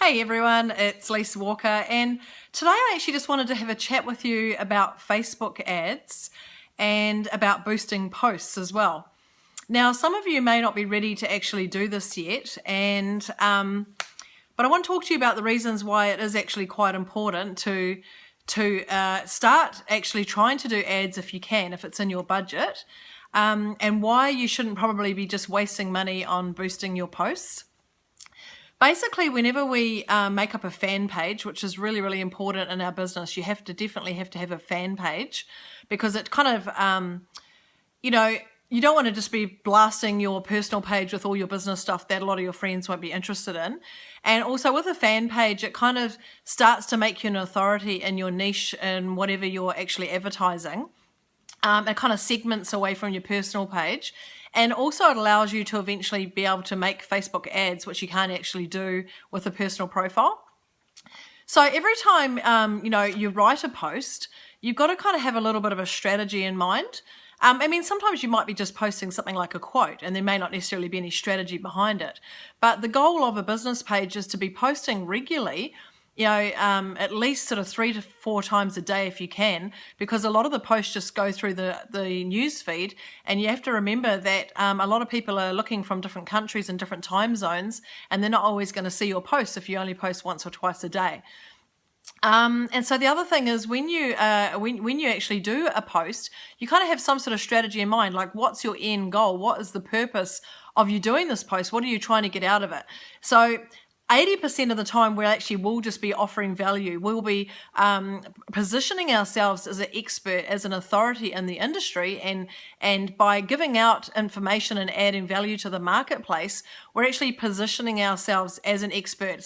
Hey everyone, it's Lisa Walker, and today I actually just wanted to have a chat with you about Facebook ads and about boosting posts as well. Now, some of you may not be ready to actually do this yet, but I want to talk to you about the reasons why it is actually quite important to start actually trying to do ads if you can, if it's in your budget, and why you shouldn't probably be just wasting money on boosting your posts. Basically, whenever we make up a fan page, which is really, really important in our business, you definitely have to have a fan page, because it kind of, you don't want to just be blasting your personal page with all your business stuff that a lot of your friends won't be interested in. And also with a fan page, it kind of starts to make you an authority in your niche and whatever you're actually advertising. It kind of segments away from your personal page. And also it allows you to eventually be able to make Facebook ads, which you can't actually do with a personal profile. So every time, you write a post, you've got to kind of have a little bit of a strategy in mind. Sometimes you might be just posting something like a quote and there may not necessarily be any strategy behind it. But the goal of a business page is to be posting regularly, at least sort of 3 to 4 times a day if you can, because a lot of the posts just go through the news feed, and you have to remember that a lot of people are looking from different countries and different time zones, and they're not always going to see your posts if you only post once or twice a day. And so the other thing is when you actually do a post, you kind of have some sort of strategy in mind, like what's your end goal? What is the purpose of you doing this post? What are you trying to get out of it? So 80% of the time we actually will just be offering value. We'll be positioning ourselves as an expert, as an authority in the industry, and by giving out information and adding value to the marketplace, we're actually positioning ourselves as an expert,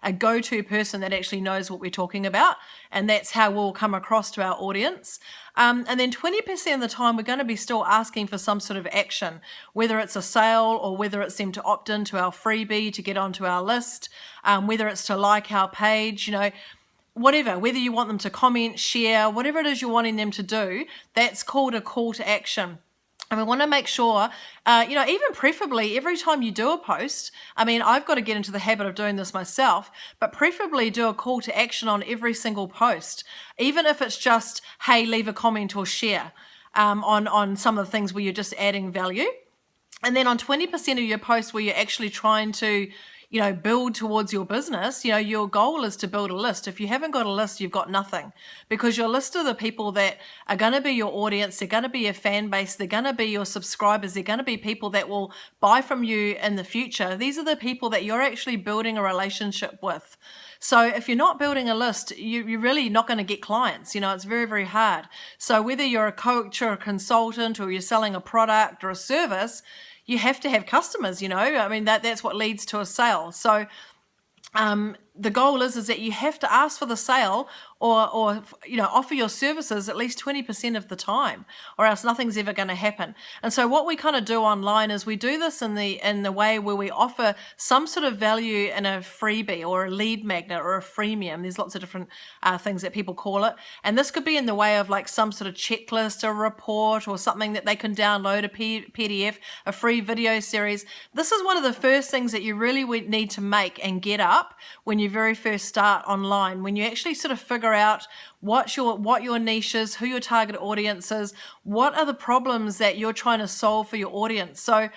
a go-to person that actually knows what we're talking about, and that's how we'll come across to our audience. And then 20% of the time, we're going to be still asking for some sort of action, whether it's a sale or whether it's them to opt into our freebie to get onto our list, whether it's to like our page, whatever, whether you want them to comment, share, whatever it is you're wanting them to do, that's called a call to action. And we want to make sure, even preferably every time you do a post, I've got to get into the habit of doing this myself, but preferably do a call to action on every single post, even if it's just, hey, leave a comment or share on some of the things where you're just adding value. And then on 20% of your posts where you're actually trying to build towards your business, your goal is to build a list. If you haven't got a list, you've got nothing, because your list of the people that are going to be your audience, they're going to be your fan base, they're going to be your subscribers, they're going to be people that will buy from you in the future. These are the people that you're actually building a relationship with. So if you're not building a list, you're really not going to get clients. It's very, very hard. So whether you're a coach or a consultant or you're selling a product or a service, you have to have customers, that's what leads to a sale. So the goal is that you have to ask for the sale or offer your services at least 20% of the time, or else nothing's ever going to happen. And so what we kind of do online is we do this in the way where we offer some sort of value in a freebie or a lead magnet or a freemium. There's lots of different things that people call it. And this could be in the way of like some sort of checklist or report or something that they can download, a PDF, a free video series. This is one of the first things that you really would need to make and get up when you very first start online, when you actually sort of figure out what your niche is, who your target audience is, what are the problems that you're trying to solve for your audience. So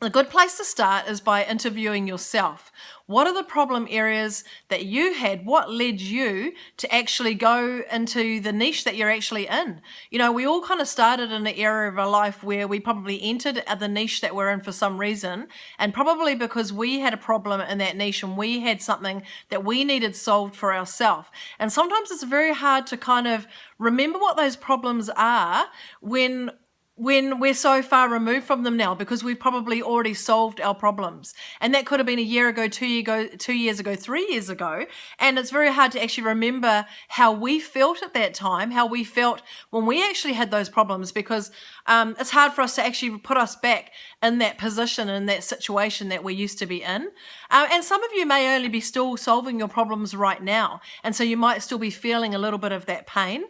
a good place to start is by interviewing yourself. What are the problem areas that you had? What led you to actually go into the niche that you're actually in? We all kind of started in an area of our life where we probably entered the niche that we're in for some reason, and probably because we had a problem in that niche and we had something that we needed solved for ourselves. And sometimes it's very hard to kind of remember what those problems are when we're so far removed from them now, because we've probably already solved our problems. And that could have been a year ago, 2 years ago, 3 years ago. And it's very hard to actually remember how we felt at that time, how we felt when we actually had those problems, because it's hard for us to actually put us back in that position, in that situation that we used to be in. And some of you may only be still solving your problems right now. And so you might still be feeling a little bit of that pain.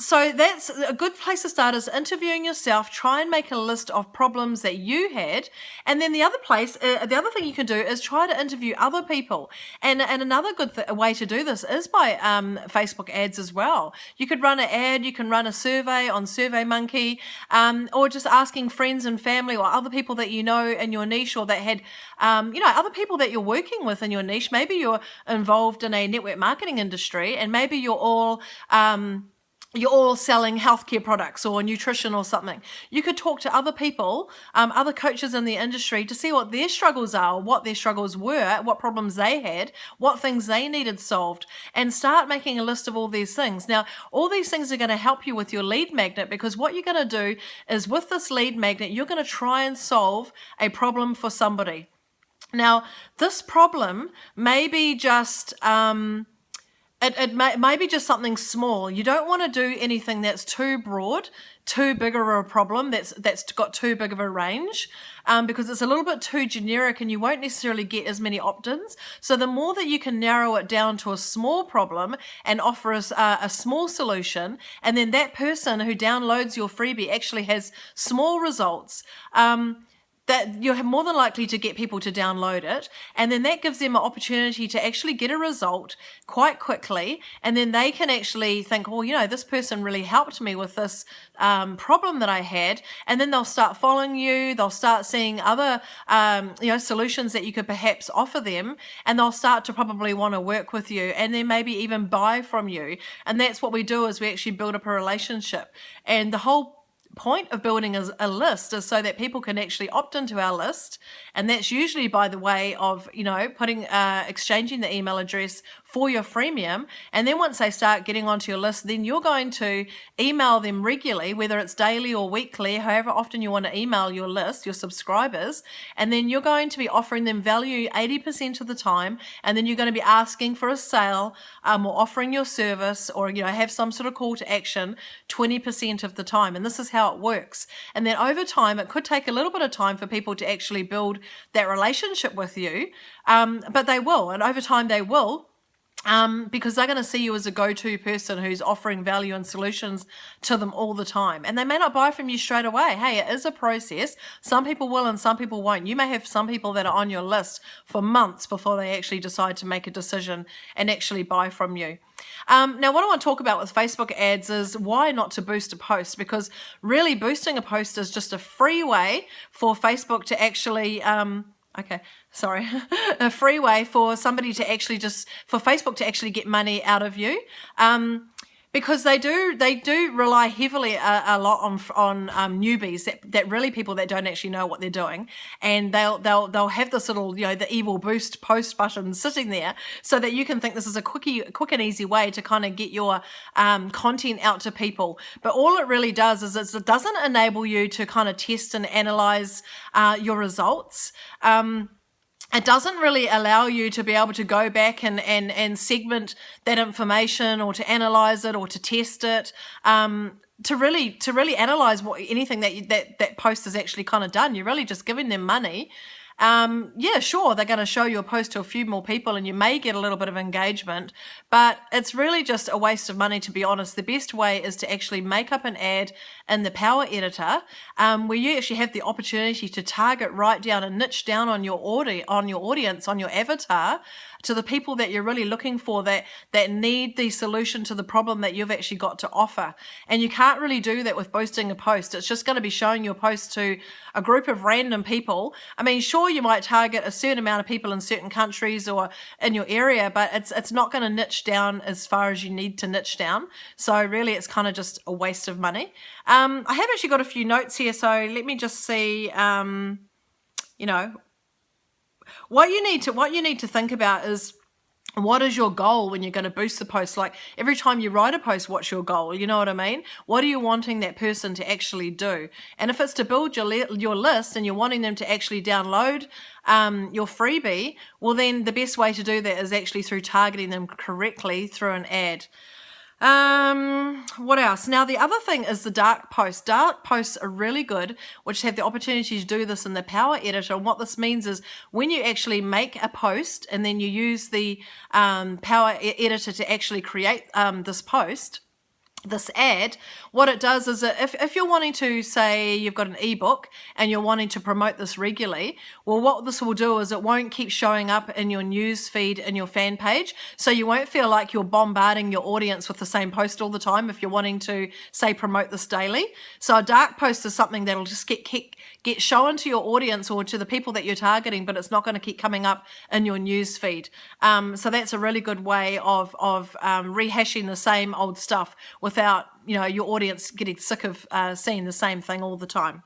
So that's a good place to start, is interviewing yourself. Try and make a list of problems that you had. And then the other thing you can do is try to interview other people. And another good way to do this is by Facebook ads as well. You could run an ad, you can run a survey on SurveyMonkey, or just asking friends and family or other people that you know in your niche, or that had, other people that you're working with in your niche. Maybe you're involved in a network marketing industry, and maybe you're all selling healthcare products or nutrition or something. You could talk to other people, other coaches in the industry, to see what their struggles are, what their struggles were, what problems they had, what things they needed solved, and start making a list of all these things. Now, all these things are going to help you with your lead magnet, because what you're going to do is, with this lead magnet, you're going to try and solve a problem for somebody. Now, this problem may be just... It may be just something small. You don't want to do anything that's too broad, too big of a problem, that's got too big of a range, because it's a little bit too generic and you won't necessarily get as many opt-ins. So the more that you can narrow it down to a small problem and offer us a small solution, and then that person who downloads your freebie actually has small results, that you're more than likely to get people to download it, and then that gives them an opportunity to actually get a result quite quickly, and then they can actually think, oh, this person really helped me with this problem that I had, and then they'll start following you, they'll start seeing other solutions that you could perhaps offer them, and they'll start to probably want to work with you, and then maybe even buy from you. And that's what we do, is we actually build up a relationship. And the whole point of building a list is so that people can actually opt into our list, and that's usually by the way of exchanging the email address for your freemium. And then once they start getting onto your list, then you're going to email them regularly, whether it's daily or weekly, however often you want to email your list, your subscribers, and then you're going to be offering them value 80% of the time, and then you're going to be asking for a sale, or offering your service, or have some sort of call to action 20% of the time. And this is how it works. And then over time, it could take a little bit of time for people to actually build that relationship with you, but they will, and over time they will. Because they're going to see you as a go-to person who's offering value and solutions to them all the time. And they may not buy from you straight away. Hey, it is a process. Some people will and some people won't. You may have some people that are on your list for months before they actually decide to make a decision and actually buy from you. Now, what I want to talk about with Facebook ads is why not to boost a post, because really boosting a post is just a free way for Facebook to actually... a free way for somebody to actually for Facebook to actually get money out of you, because they do rely heavily a lot on newbies, that really people that don't actually know what they're doing, and they'll have this little the evil boost post button sitting there, so that you can think this is a quick and easy way to kind of get your content out to people. But all it really does is it doesn't enable you to kind of test and analyze your results. It doesn't really allow you to be able to go back and segment that information, or to analyze it, or to test it, to really analyze anything that post has actually kind of done. You're really just giving them money. Sure, they're going to show your post to a few more people, and you may get a little bit of engagement, but it's really just a waste of money, to be honest. The best way is to actually make up an ad in the Power Editor, where you actually have the opportunity to target right down and niche down on your audience, on your avatar, to the people that you're really looking for, that need the solution to the problem that you've actually got to offer. And you can't really do that with boosting a post. It's just going to be showing your post to a group of random people. I mean, sure, you might target a certain amount of people in certain countries or in your area, but it's not going to niche down as far as you need to niche down. So really, it's kind of just a waste of money. I have actually got a few notes here, so let me just see, what you need to think about is, what is your goal when you're going to boost the post? Like, every time you write a post, what's your goal? You know what I mean? What are you wanting that person to actually do? And if it's to build your list, and you're wanting them to actually download your freebie, well, then the best way to do that is actually through targeting them correctly through an ad. What else? Now, the other thing is the dark posts. Dark posts are really good, which have the opportunity to do this in the Power Editor. And what this means is, when you actually make a post and then you use the Power Editor to actually create this post, this ad, what it does is that if you're wanting to, say you've got an ebook and you're wanting to promote this regularly, well, what this will do is it won't keep showing up in your news feed in your fan page, so you won't feel like you're bombarding your audience with the same post all the time if you're wanting to, say, promote this daily. So a dark post is something that'll just get shown to your audience or to the people that you're targeting, but it's not going to keep coming up in your news feed. So that's a really good way of rehashing the same old stuff without, you know, your audience getting sick of seeing the same thing all the time.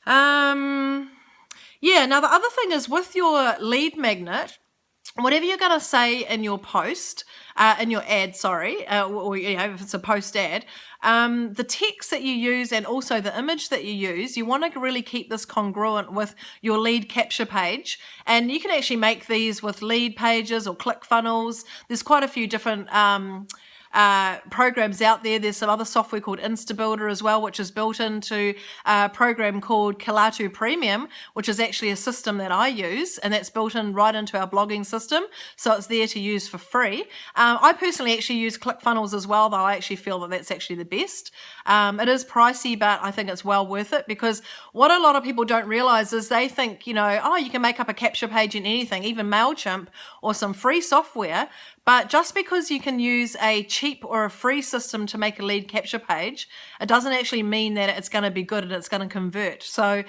Yeah, now the other thing is with your lead magnet, whatever you're going to say in your post, in your ad, or you know, if it's a post ad, the text that you use and also the image that you use, you want to really keep this congruent with your lead capture page. And you can actually make these with lead pages or ClickFunnels. There's quite a few different programs out there. There's some other software called InstaBuilder as well, which is built into a program called Kalatu Premium, which is actually a system that I use, and that's built in right into our blogging system, so it's there to use for free. I personally actually use ClickFunnels as well, though I actually feel that that's actually the best. It is pricey, but I think it's well worth it, because what a lot of people don't realize is they think, you know, oh, you can make up a capture page in anything, even MailChimp or some free software. But just because you can use a cheap or a free system to make a lead capture page, it doesn't actually mean that it's going to be good and it's going to convert. So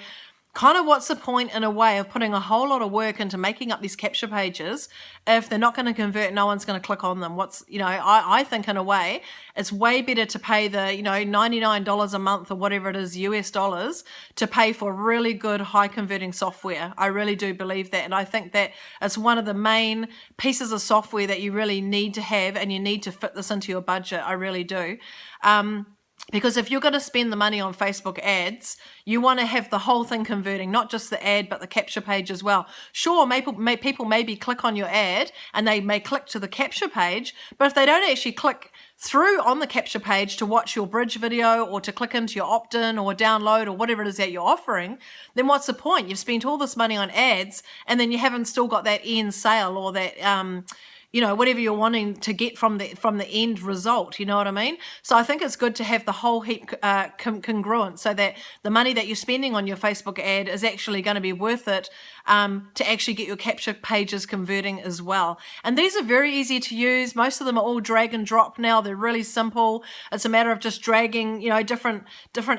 kind of what's the point in a way of putting a whole lot of work into making up these capture pages if they're not going to convert, no one's going to click on them? I think in a way it's way better to pay the, $99 a month or whatever it is, US dollars, to pay for really good high converting software. I really do believe that, and I think that it's one of the main pieces of software that you really need to have, and you need to fit this into your budget. I really do. Because if you're going to spend the money on Facebook ads, you want to have the whole thing converting, not just the ad, but the capture page as well. Sure, people maybe click on your ad and they may click to the capture page, but if they don't actually click through on the capture page to watch your bridge video or to click into your opt-in or download or whatever it is that you're offering, then what's the point? You've spent all this money on ads and then you haven't still got that end sale or that whatever you're wanting to get from the end result, you know what I mean? So I think it's good to have the whole heap congruent, so that the money that you're spending on your Facebook ad is actually going to be worth it to actually get your capture pages converting as well. And these are very easy to use. Most of them are all drag and drop now. They're really simple. It's a matter of just dragging, different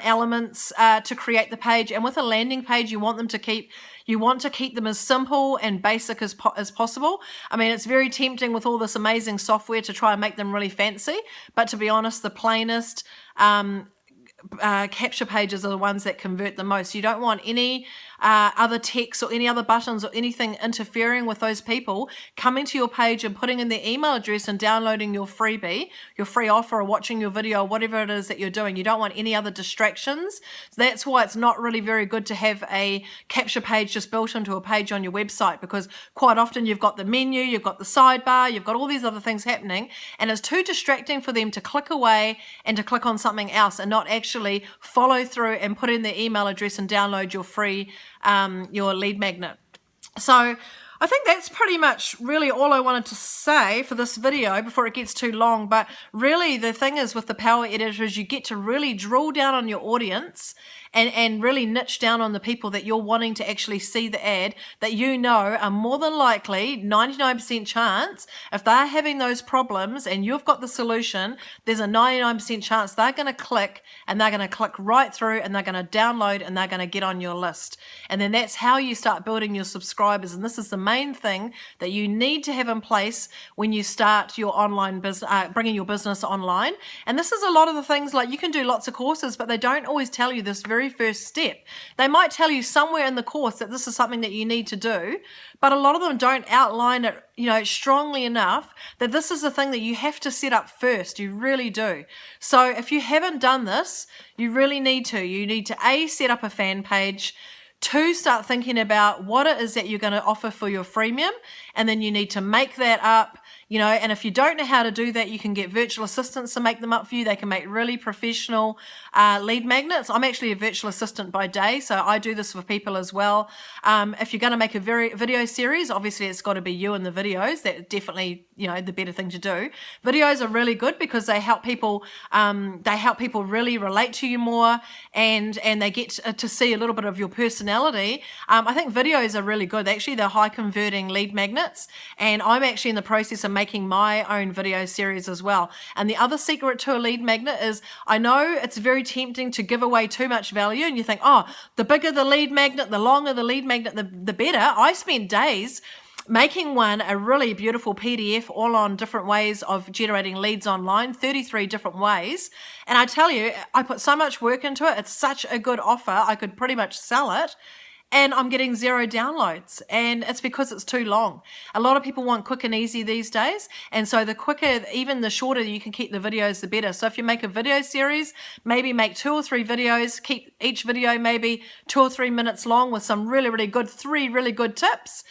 elements to create the page. And with a landing page, you want to keep them as simple and basic as possible. I mean, it's very tempting with all this amazing software to try and make them really fancy, but to be honest, the plainest capture pages are the ones that convert the most. You don't want any other text or any other buttons or anything interfering with those people coming to your page and putting in their email address and downloading your freebie, your free offer, or watching your video, or whatever it is that you're doing. You don't want any other distractions. So that's why it's not really very good to have a capture page just built into a page on your website, because quite often you've got the menu, you've got the sidebar, you've got all these other things happening, and it's too distracting for them to click away and to click on something else and not actually follow through and put in their email address and download your free your lead magnet. So I think that's pretty much really all I wanted to say for this video before it gets too long. But really the thing is, with the Power Editor, is you get to really drill down on your audience and really niche down on the people that you're wanting to actually see the ad, that are more than likely, 99% chance, if they're having those problems and you've got the solution, there's a 99% chance they're going to click, and they're going to click right through, and they're going to download, and they're going to get on your list. And then that's how you start building your subscribers. And this is the main thing that you need to have in place when you start your online business, bringing your business online. And this is a lot of the things, like you can do lots of courses, but they don't always tell you this very first step. They might tell you somewhere in the course that this is something that you need to do, but a lot of them don't outline it, strongly enough that this is the thing that you have to set up first. You really do. So if you haven't done this, you really need to. You need to set up a fan page, 2, start thinking about what it is that you're going to offer for your freemium, and then you need to make that up. And if you don't know how to do that, you can get virtual assistants to make them up for you. They can make really professional lead magnets. I'm actually a virtual assistant by day, so I do this for people as well. If you're going to make a video series, obviously it's got to be you in the videos. That's definitely, the better thing to do. Videos are really good because they help people. Really relate to you more, and they get to see a little bit of your personality. I think videos are really good. Actually, they're high converting lead magnets, and I'm actually in the process of making my own video series as well. And the other secret to a lead magnet is, I know it's very tempting to give away too much value, and you think, oh, the bigger the lead magnet, the longer the lead magnet, the better. I spent days making a really beautiful PDF all on different ways of generating leads online, 33 different ways. And I tell you, I put so much work into it. It's such a good offer. I could pretty much sell it. And I'm getting 0 downloads, and it's because it's too long. A lot of people want quick and easy these days, and so the quicker, even the shorter you can keep the videos, the better. So if you make a video series, maybe make 2 or 3 videos, keep each video maybe 2 or 3 minutes long with some really, really good, 3 really good tips,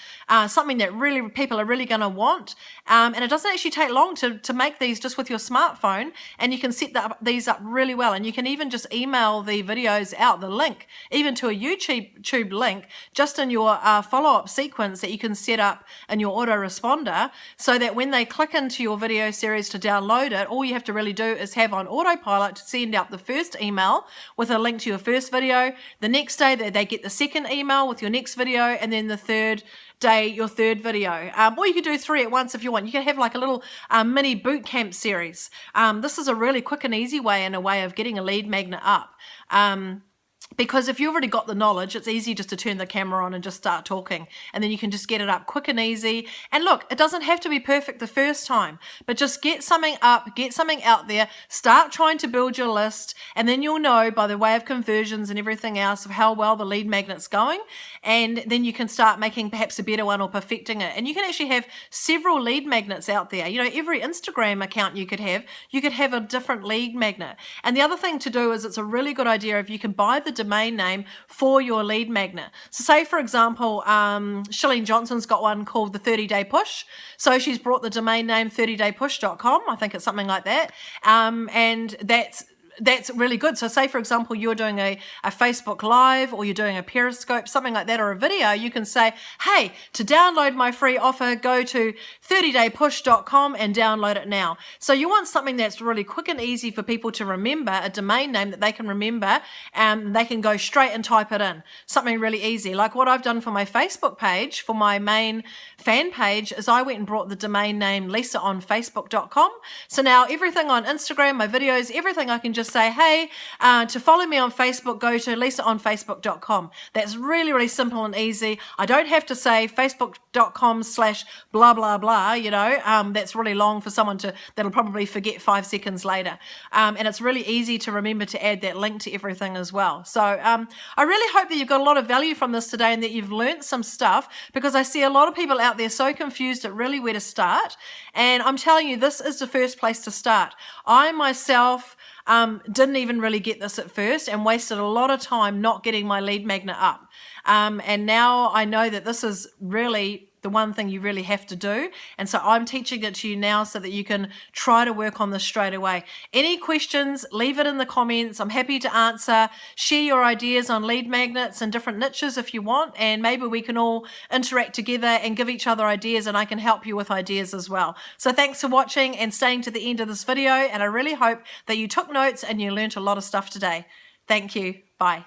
something that really people are really going to want. And it doesn't actually take long to make these just with your smartphone, and you can set these up really well. And you can even just email the videos out, the link, even to a YouTube link, just in your follow-up sequence that you can set up in your autoresponder, so that when they click into your video series to download it, all you have to really do is have on autopilot to send out the first email with a link to your first video. The next day they get the second email with your next video, and then the third day your third video. Or you could do 3 at once if you want. You can have like a little mini boot camp series. This is a really quick and easy way, and a way of getting a lead magnet up. Because if you've already got the knowledge, it's easy just to turn the camera on and just start talking, and then you can just get it up quick and easy. And look, it doesn't have to be perfect the first time, but just get something up, get something out there, start trying to build your list, and then you'll know by the way of conversions and everything else of how well the lead magnet's going, and then you can start making perhaps a better one or perfecting it. And you can actually have several lead magnets out there. Every Instagram account you could have a different lead magnet. And the other thing to do is, it's a really good idea if you can buy the domain name for your lead magnet. So say, for example, Shalene Johnson's got one called the 30-Day Push. So she's brought the domain name 30daypush.com. I think it's something like that. And that's really good. So say, for example, you're doing a Facebook Live, or you're doing a Periscope, something like that, or a video, you can say, hey, to download my free offer, go to 30daypush.com and download it now. So you want something that's really quick and easy for people to remember, a domain name that they can remember, and they can go straight and type it in. Something really easy. Like what I've done for my Facebook page, for my main fan page, is I went and brought the domain name lisaonfacebook.com. So now everything on Instagram, my videos, everything, I can just say, hey, to follow me on Facebook, go to lisaonfacebook.com. That's really, really simple and easy. I don't have to say facebook.com/blah, blah, blah, that's really long for someone that'll probably forget 5 seconds later. And it's really easy to remember to add that link to everything as well. So I really hope that you've got a lot of value from this today, and that you've learned some stuff, because I see a lot of people out there so confused at really where to start. And I'm telling you, this is the first place to start. I myself didn't even really get this at first, and wasted a lot of time not getting my lead magnet up. And now I know that this is really the one thing you really have to do. And so I'm teaching it to you now so that you can try to work on this straight away. Any questions, leave it in the comments. I'm happy to answer. Share your ideas on lead magnets and different niches if you want, and maybe we can all interact together and give each other ideas, and I can help you with ideas as well. So thanks for watching and staying to the end of this video, and I really hope that you took notes and you learned a lot of stuff today. Thank you. Bye.